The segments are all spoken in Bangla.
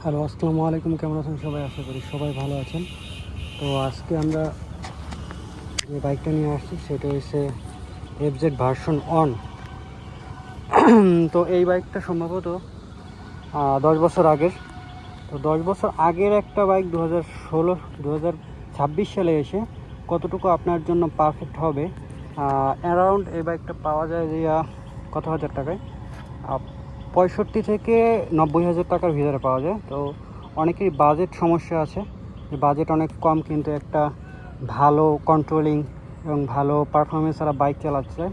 হ্যালো, আসসালামু আলাইকুম। কেমন আছেন সবাই? আশা করি সবাই ভালো আছেন। তো আজকে আমরা যে বাইকটা নিয়ে আসছি সেটা হচ্ছে এফজেড ভার্সন অন। তো এই বাইকটা সম্ভবত 10 বছর আগের। তো 10 বছর আগের একটা বাইক 2026 সালে এসে কতটুকু আপনার জন্য পারফেক্ট হবে, অ্যারাউন্ড এই বাইকটা পাওয়া যায় যে কত হাজার টাকায়, 65 থেকে 90 হাজার টাকার ভিতরে পাওয়া যায়। তো অনেকেরই বাজেট সমস্যা আছে, যে বাজেট অনেক কম কিন্তু একটা ভালো কন্ট্রোলিং এবং ভালো পারফরমেন্স ছাড়া বাইক চালাচ্ছে।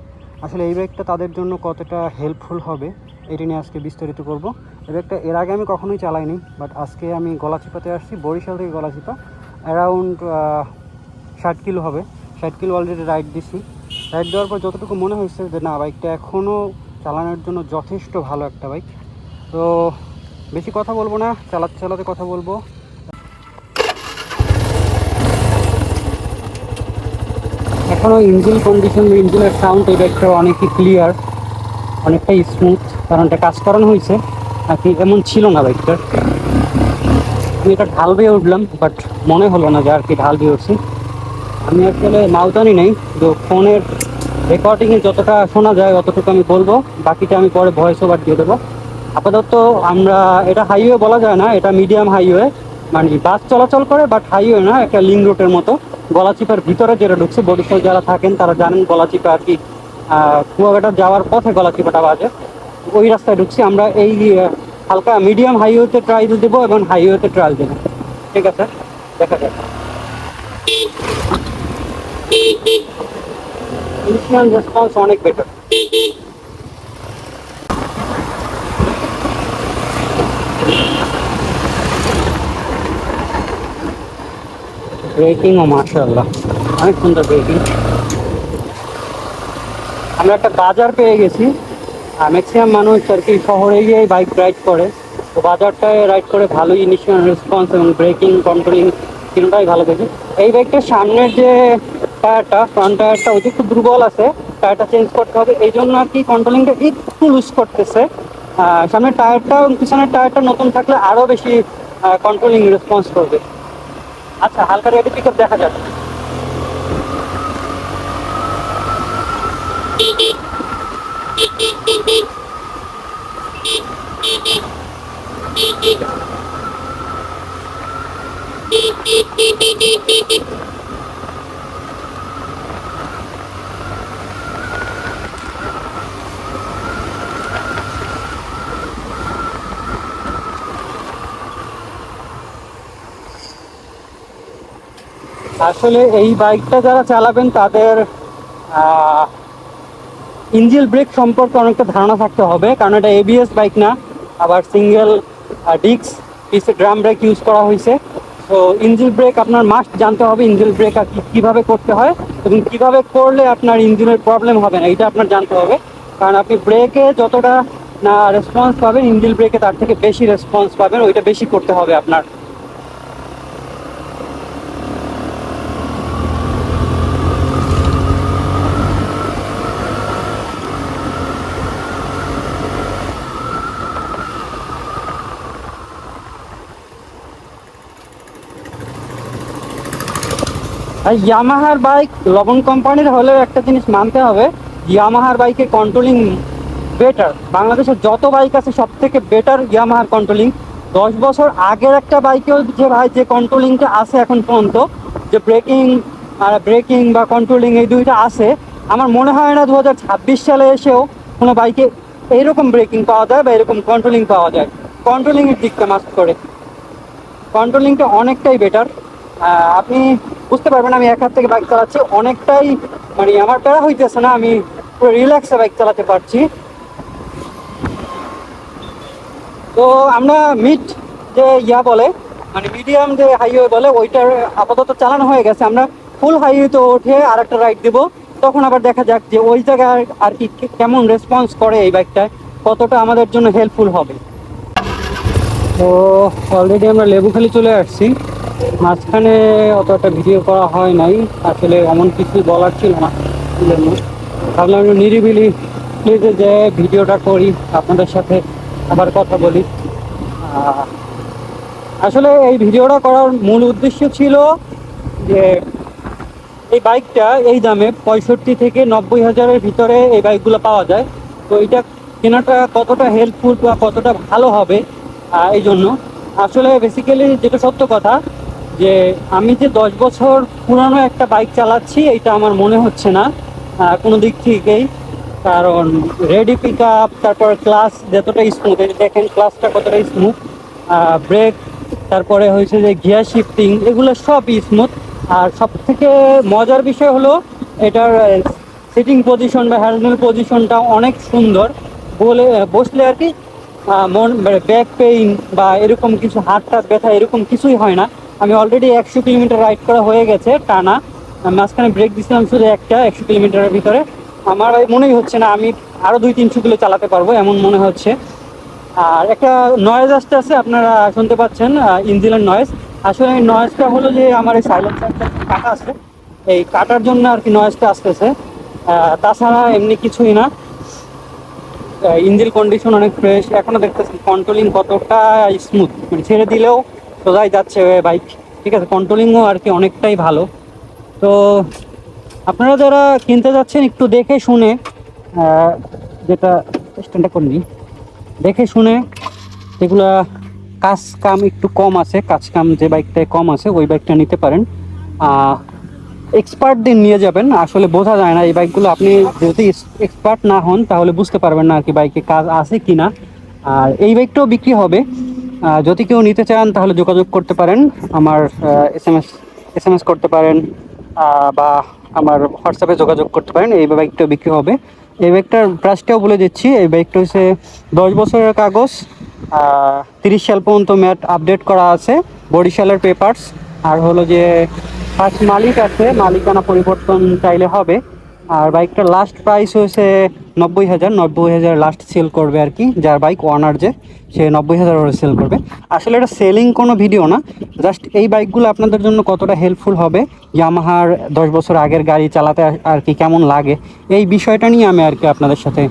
আসলে এই বাইকটা তাদের জন্য কতটা হেল্পফুল হবে এটি নিয়ে আজকে বিস্তারিত করব। এই বাইকটা এর আগে আমি কখনোই চালাইনি, বাট আজকে আমি গলাচিপাতে আসছি, বরিশাল থেকে গলাচিপা। অ্যারাউন্ড 60 কিলো হবে। 60 কিলো অলরেডি রাইড দিছি। রাইড দেওয়ার পর যতটুকু মনে হয়েছে যে না, বাইকটা এখনও চালানোর জন্য যথেষ্ট ভালো একটা বাইক। তো বেশি কথা বলবো না, চালাতে চালাতে কথা বলবো। এখনও ইঞ্জিন কন্ডিশন, ইঞ্জিনের সাউন্ড এই বাইকটা অনেকই ক্লিয়ার, অনেকটাই স্মুথ, কারণ এটা কাজ করানো হয়েছে আর কি। এমন ছিল না বাইকটার। আমি এটা ঢাল দিয়ে উঠলাম, বাট মনে হলো না যে আর কি ঢাল দিয়ে উঠছি। আমি আসলে মাউতানি নেই, তো ফোনের রেকর্ডিংয়ে যতটা শোনা যায় অতটুকু আমি বলবো, বাকিটা আমি পরে ভয়েস ওভার দিয়ে দেবো। আপাতত আমরা, এটা হাইওয়ে বলা যায় না, এটা মিডিয়াম হাইওয়ে, মানে বাস চলাচল করে বাট হাইওয়ে না, একটা লিঙ্ক রোডের মতো। গলাচিপার ভিতরে যেটা ঢুকছে, বরিশাল যারা থাকেন তারা জানেন গলাচিপা আর কি, কুয়াকাটা যাওয়ার পথে গলাচিপাটা বাজে, ওই রাস্তায় ঢুকছি আমরা। এই হালকা মিডিয়াম হাইওয়েতে ট্রায়াল দেবো এবং হাইওয়েতে ট্রায়াল দেবো। ঠিক আছে, দেখা যাক। ইনস্ট্যান্ট রেসপন্স অনেক বেটার। ব্রেকিংও মাশাআল্লাহ, অনেক সুন্দর ব্রেকিং। আমরা একটা বাজার পেয়ে গেছি। ম্যাক্সিমাম মানুষ আর কি শহরে গিয়ে বাইক রাইড করে, তো বাজারটায় রাইড করে ভালোই ইনিশিয়াল রেসপন্স এবং ব্রেকিং কন্ট্রোলিং তিনটাই ভালো দেখি। এই বাইকটার সামনের যে টায়ারটা, ফ্রন্ট টায়ারটা ওই একটু দুর্বল আছে, টায়ারটা চেঞ্জ করতে হবে। এই জন্য আর কি কন্ট্রোলিংটা একটু লুজ করতেছে। সামনের টায়ারটা এবং পিছনের টায়ারটা নতুন থাকলে আরও বেশি কন্ট্রোলিং রেসপন্স করবে। আচ্ছা, হালকা রেডি পিক আপ দেখা যাচ্ছে। আসলে এই বাইকটা যারা চালাবেন তাদের ইঞ্জিন ব্রেক সম্পর্কে অনেকটা ধারণা থাকতে হবে, কারণ এটা এবিএস বাইক না, আবার সিঙ্গেল ডিস্ক পিসে ড্রাম ব্রেক ইউজ করা হয়েছে। তো ইঞ্জিন ব্রেক আপনার মাস্ট জানতে হবে, ইঞ্জিন ব্রেক আর কীভাবে করতে হয় এবং কীভাবে করলে আপনার ইঞ্জিনের প্রবলেম হবে না, এটা আপনার জানতে হবে। কারণ আপনি ব্রেকে যতটা না রেসপন্স পাবেন, ইঞ্জিন ব্রেকে তার থেকে বেশি রেসপন্স পাবেন, ওইটা বেশি করতে হবে আপনার। আর ইয়ামাহার বাইক লবণ কোম্পানির হলেও একটা জিনিস মানতে হবে, ইয়ামাহার বাইকে কন্ট্রোলিং বেটার। বাংলাদেশের যত বাইক আছে সব থেকে বেটার ইয়ামাহার কন্ট্রোলিং। 10 বছর আগের একটা বাইকেও যে ভাই যে কন্ট্রোলিংটা আছে এখন পর্যন্ত, যে ব্রেকিং বা কন্ট্রোলিং এই দুইটা আছে, আমার মনে হয় না 2026 সালে এসেও কোনো বাইকে এইরকম ব্রেকিং পাওয়া যায় বা এরকম কন্ট্রোলিং পাওয়া যায়। কন্ট্রোলিংয়ের দিকটা মাস্ট করে, কন্ট্রোলিংটা অনেকটাই বেটার। আপনি বুঝতে পারবেন আমি এক হাত থেকে বাইক চালাচ্ছি, অনেকটাই মানে আমার প্যারা হইতেছে না, আমি পুরো রিল্যাক্সে বাইক চালাতে পারছি। তো আমরা যে বলে, মানে মিডিয়াম যে হাইওয়ে বলে, ওইটার আপাতত চালানো হয়ে গেছে। আমরা ফুল হাইওয়েতে উঠে আর একটা রাইড দেবো, তখন আবার দেখা যাক যে ওই জায়গায় আর কি কেমন রেসপন্স করে এই বাইকটায়, কতটা আমাদের জন্য হেল্পফুল হবে। তো অলরেডি আমরা লেবুখালি চলে আসছি। মাঝখানে অত একটা ভিডিও করা হয় নাই, আসলে এমন কিছু বলার ছিল না। ভাবলাম আমরা নিরিবিলি প্লেসে যে ভিডিওটা করি, আপনাদের সাথে আবার কথা বলি। আসলে এই ভিডিওটা করার মূল উদ্দেশ্য ছিল যে এই বাইকটা এই দামে 65 থেকে 90 হাজারের ভিতরে এই বাইকগুলো পাওয়া যায়। তো এটা কেনাটা কতটা হেল্পফুল বা কতটা ভালো হবে, এই জন্য আসলে বেসিক্যালি যেটা সত্য কথা যে আমি যে 10 বছর পুরানো একটা বাইক চালাচ্ছি এটা আমার মনে হচ্ছে না কোনো দিক থেকেই। কারণ রেডি পিক আপ, তারপর ক্লাস যতটা স্মুথ, দেখেন ক্লাসটা কতটা স্মুথ, ব্রেক, তারপরে হয়েছে যে গিয়ার শিফটিং, এগুলো সব স্মুথ। আর সব থেকে মজার বিষয় হলো এটার সিটিং পজিশন বা হ্যান্ডেল পজিশনটা অনেক সুন্দর। বলে বসলে আর কি মন ব্যাক পেইন বা এরকম কিছু হাত টাত ব্যথা এরকম কিছুই হয় না। আমি অলরেডি 100 কিলোমিটার রাইড করা হয়ে গেছে টানা। মাঝখানে ব্রেক দিয়েছিলাম শুধু একটা, 100 কিলোমিটারের ভিতরে। আমার মনেই হচ্ছে না আমি আরও 200-300 কিলো চালাতে পারবো এমন মনে হচ্ছে। আর একটা নয়েজ আসতে আছে, আপনারা শুনতে পাচ্ছেন ইঞ্জিনের নয়েজ। আসলে এই নয়েজটা হলো যে আমার এই সাইলেন্সারটা কাটা আছে, এই কাটার জন্য আর কি নয়েজটা আসতেছে। তাছাড়া এমনি কিছুই না। ইঞ্জিন কন্ডিশন অনেক ফ্রেশ, এখনো দেখতেছি কন্ট্রোলিং কতটা স্মুথ, মানে ছেড়ে দিলেও সোজাই যাচ্ছে বাইক। ঠিক আছে, কন্ট্রোলিংও আর কি অনেকটাই ভালো। তো আপনারা যারা কিনতে যাচ্ছেন একটু দেখে শুনে, যেটা স্ট্যান্ডটা করিনি, দেখে শুনে যেগুলা কাজ কাম একটু কম আছে, কাজ কাম যে বাইকটায় কম আছে ওই বাইকটা নিতে পারেন। এক্সপার্টদের নিয়ে যাবেন, আসলে বোঝা যায় না এই বাইকগুলো। আপনি যদি এক্সপার্ট না হন তাহলে বুঝতে পারবেন না আর কি বাইকে কাজ আছে কি না। আর এই বাইকটাও বিক্রি হবে, যদি কেউ নিতে চান তাহলে যোগাযোগ করতে পারেন। আমার এস এম এস করতে পারেন, বা আমার হোয়াটসঅ্যাপে যোগাযোগ করতে পারেন। এই বাইকটাও বিক্রি হবে। এই বাইকটার প্রাইসটাও বলে দিচ্ছি। এই বাইকটা হচ্ছে 10 বছরের কাগজ, 30 সাল পর্যন্ত ম্যাট আপডেট করা আছে, বরিশালের পেপারস। আর হলো যে ফার্স্ট মালিক আছে, মালিকানা পরিবর্তন চাইলে হবে। আর বাইকটার লাস্ট প্রাইস হয়েছে 90,000। 90,000 লাস্ট সেল করবে আর কি, যার বাইক ওনার যে, সে 90,000 করে সেল করবে। আসলে এটা সেলিং কোনো ভিডিও না, জাস্ট এই বাইকগুলো আপনাদের জন্য কতটা হেল্পফুল হবে, ইয়ামাহার 10 বছর আগের গাড়ি চালাতে আর কি কেমন লাগে, এই বিষয়টা নিয়ে আমি আর কি আপনাদের সাথে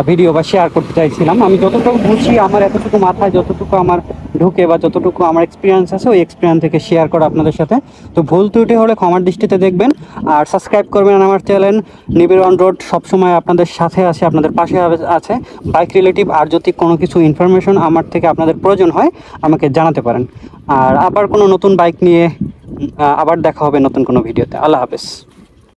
ভিডিও বা শেয়ার করতে চাইছিলাম। আমি যতটুকু বুঝি, আমার এতটুকু মাথায় যতটুকু আমার ঢুকে বা যতটুকু আমার এক্সপিরিয়েন্স আছে ওই এক্সপিরিয়েন্স থেকে শেয়ার করা আপনাদের সাথে। তো ভুল ত্রুটি হলে ক্ষমার দৃষ্টিতে দেখবেন। আর সাবস্ক্রাইব করবেন আমার চ্যানেল। নিবিড় অন রোড সবসময় আপনাদের সাথে আছে, আপনাদের পাশে আছে বাইক রিলেটিভ। আর যদি কোনো কিছু ইনফরমেশন আমার থেকে আপনাদের প্রয়োজন হয় আমাকে জানাতে পারেন। আর আবার কোনো নতুন বাইক নিয়ে আবার দেখা হবে নতুন কোনো ভিডিওতে। আল্লাহ হাফেজ।